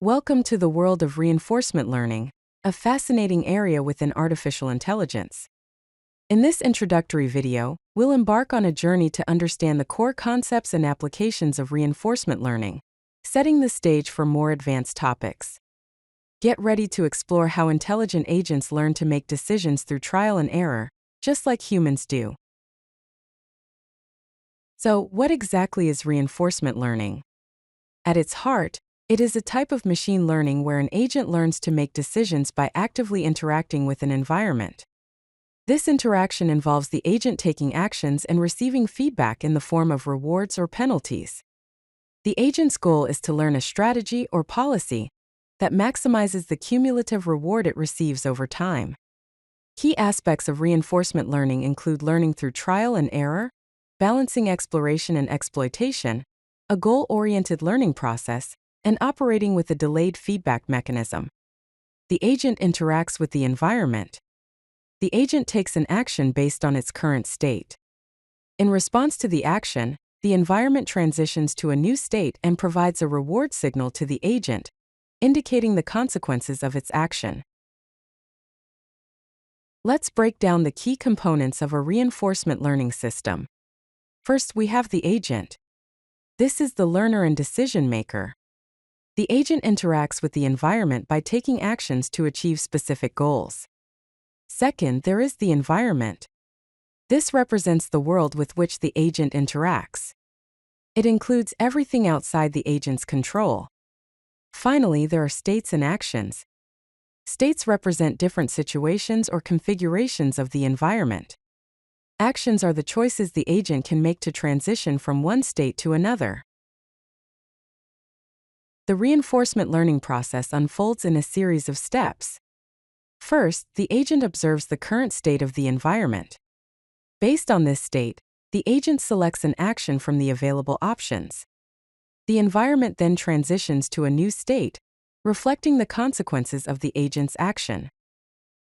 Welcome to the world of reinforcement learning, a fascinating area within artificial intelligence. In this introductory video, we'll embark on a journey to understand the core concepts and applications of reinforcement learning, setting the stage for more advanced topics. Get ready to explore how intelligent agents learn to make decisions through trial and error, just like humans do. So, what exactly is reinforcement learning? At its heart, it is a type of machine learning where an agent learns to make decisions by actively interacting with an environment. This interaction involves the agent taking actions and receiving feedback in the form of rewards or penalties. The agent's goal is to learn a strategy or policy that maximizes the cumulative reward it receives over time. Key aspects of reinforcement learning include learning through trial and error, balancing exploration and exploitation, a goal-oriented learning process, and operating with a delayed feedback mechanism. The agent interacts with the environment. The agent takes an action based on its current state. In response to the action, the environment transitions to a new state and provides a reward signal to the agent, indicating the consequences of its action. Let's break down the key components of a reinforcement learning system. First, we have the agent. This is the learner and decision maker. The agent interacts with the environment by taking actions to achieve specific goals. Second, there is the environment. This represents the world with which the agent interacts. It includes everything outside the agent's control. Finally, there are states and actions. States represent different situations or configurations of the environment. Actions are the choices the agent can make to transition from one state to another. The reinforcement learning process unfolds in a series of steps. First, the agent observes the current state of the environment. Based on this state, the agent selects an action from the available options. The environment then transitions to a new state, reflecting the consequences of the agent's action.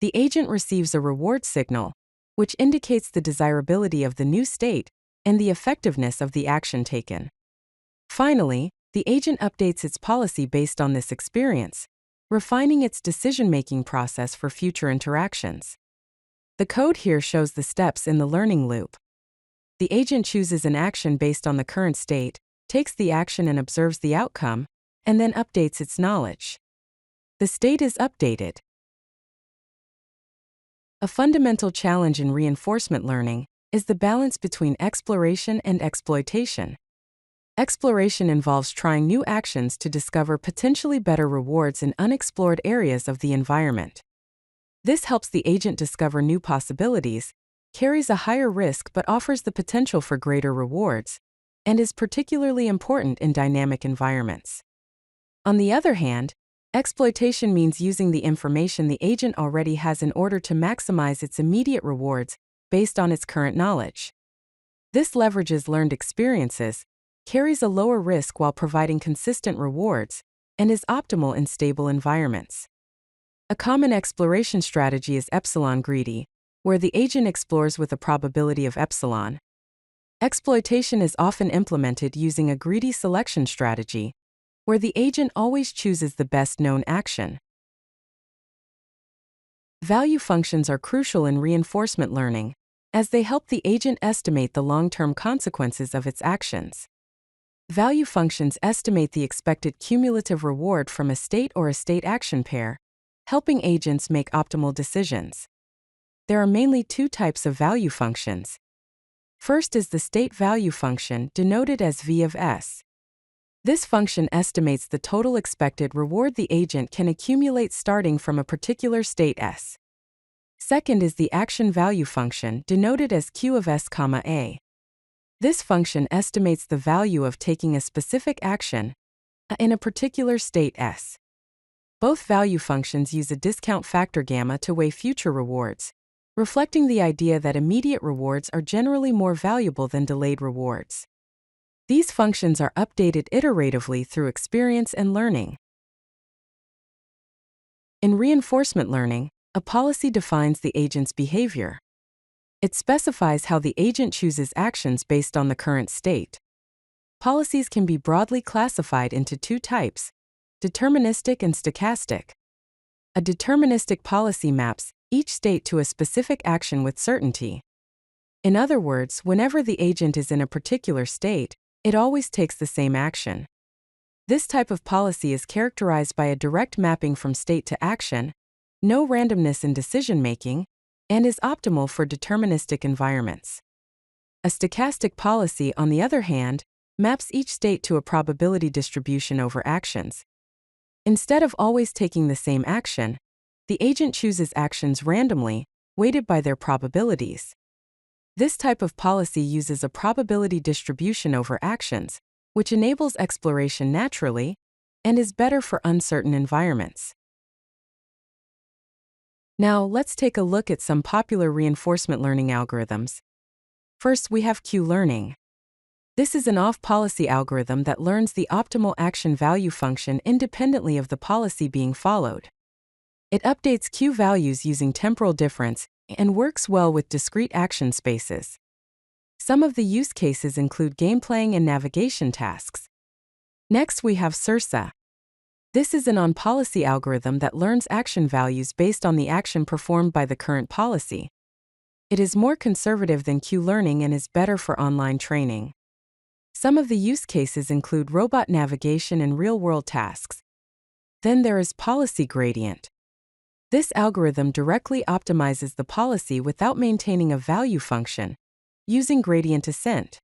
The agent receives a reward signal, which indicates the desirability of the new state and the effectiveness of the action taken. Finally, the agent updates its policy based on this experience, refining its decision-making process for future interactions. The code here shows the steps in the learning loop. The agent chooses an action based on the current state, takes the action and observes the outcome, and then updates its knowledge. The state is updated. A fundamental challenge in reinforcement learning is the balance between exploration and exploitation. Exploration involves trying new actions to discover potentially better rewards in unexplored areas of the environment. This helps the agent discover new possibilities, carries a higher risk but offers the potential for greater rewards, and is particularly important in dynamic environments. On the other hand, exploitation means using the information the agent already has in order to maximize its immediate rewards based on its current knowledge. This leverages learned experiences, carries a lower risk while providing consistent rewards, and is optimal in stable environments. A common exploration strategy is epsilon greedy, where the agent explores with a probability of epsilon. Exploitation is often implemented using a greedy selection strategy, where the agent always chooses the best known action. Value functions are crucial in reinforcement learning, as they help the agent estimate the long-term consequences of its actions. Value functions estimate the expected cumulative reward from a state or a state action pair, helping agents make optimal decisions. There are mainly two types of value functions. First is the state value function, denoted as V of S. This function estimates the total expected reward the agent can accumulate starting from a particular state S. Second is the action value function, denoted as Q of S, A. This function estimates the value of taking a specific action in a particular state S. Both value functions use a discount factor gamma to weigh future rewards, reflecting the idea that immediate rewards are generally more valuable than delayed rewards. These functions are updated iteratively through experience and learning. In reinforcement learning, a policy defines the agent's behavior. It specifies how the agent chooses actions based on the current state. Policies can be broadly classified into two types: Deterministic and stochastic. A deterministic policy maps each state to a specific action with certainty. In other words, whenever the agent is in a particular state, it always takes the same action. This type of policy is characterized by a direct mapping from state to action, no randomness in decision-making, and is optimal for deterministic environments. A stochastic policy, on the other hand, maps each state to a probability distribution over actions. Instead of always taking the same action, the agent chooses actions randomly, weighted by their probabilities. This type of policy uses a probability distribution over actions, which enables exploration naturally and is better for uncertain environments. Now, let's take a look at some popular reinforcement learning algorithms. First, we have Q-learning. This is an off-policy algorithm that learns the optimal action value function independently of the policy being followed. It updates Q values using temporal difference and works well with discrete action spaces. Some of the use cases include gameplaying and navigation tasks. Next, we have SARSA. This is an on-policy algorithm that learns action values based on the action performed by the current policy. It is more conservative than Q-learning and is better for online training. Some of the use cases include robot navigation and real-world tasks. Then there is policy gradient. This algorithm directly optimizes the policy without maintaining a value function, using gradient ascent.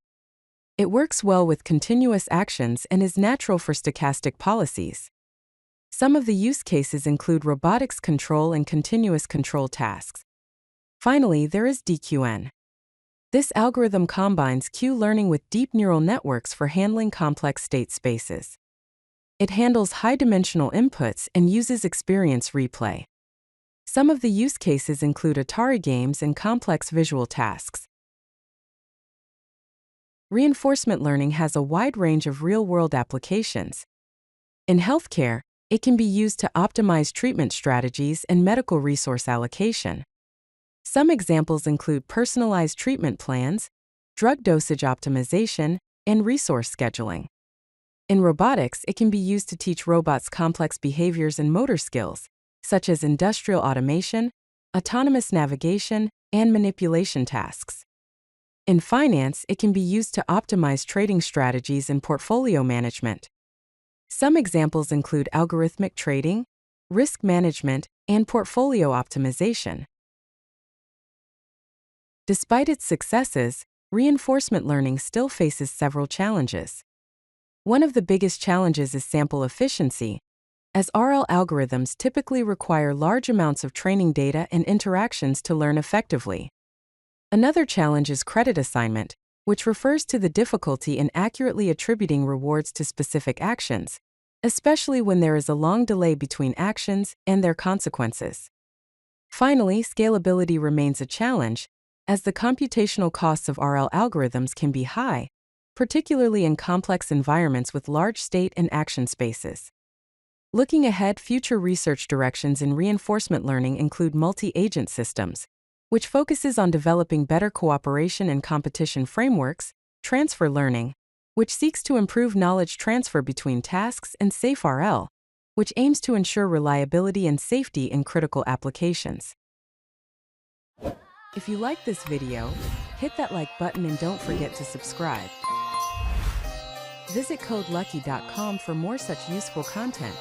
It works well with continuous actions and is natural for stochastic policies. Some of the use cases include robotics control and continuous control tasks. Finally, there is DQN. This algorithm combines Q-learning with deep neural networks for handling complex state spaces. It handles high-dimensional inputs and uses experience replay. Some of the use cases include Atari games and complex visual tasks. Reinforcement learning has a wide range of real-world applications. In healthcare, it can be used to optimize treatment strategies and medical resource allocation. Some examples include personalized treatment plans, drug dosage optimization, and resource scheduling. In robotics, it can be used to teach robots complex behaviors and motor skills, such as industrial automation, autonomous navigation, and manipulation tasks. In finance, it can be used to optimize trading strategies and portfolio management. Some examples include algorithmic trading, risk management, and portfolio optimization. Despite its successes, reinforcement learning still faces several challenges. One of the biggest challenges is sample efficiency, as RL algorithms typically require large amounts of training data and interactions to learn effectively. Another challenge is credit assignment, which refers to the difficulty in accurately attributing rewards to specific actions, especially when there is a long delay between actions and their consequences. Finally, scalability remains a challenge, as the computational costs of RL algorithms can be high, particularly in complex environments with large state and action spaces. Looking ahead, future research directions in reinforcement learning include multi-agent systems, which focuses on developing better cooperation and competition frameworks, transfer learning, which seeks to improve knowledge transfer between tasks, and safe RL, which aims to ensure reliability and safety in critical applications. If you like this video, hit that like button and don't forget to subscribe. Visit codelucky.com for more such useful content.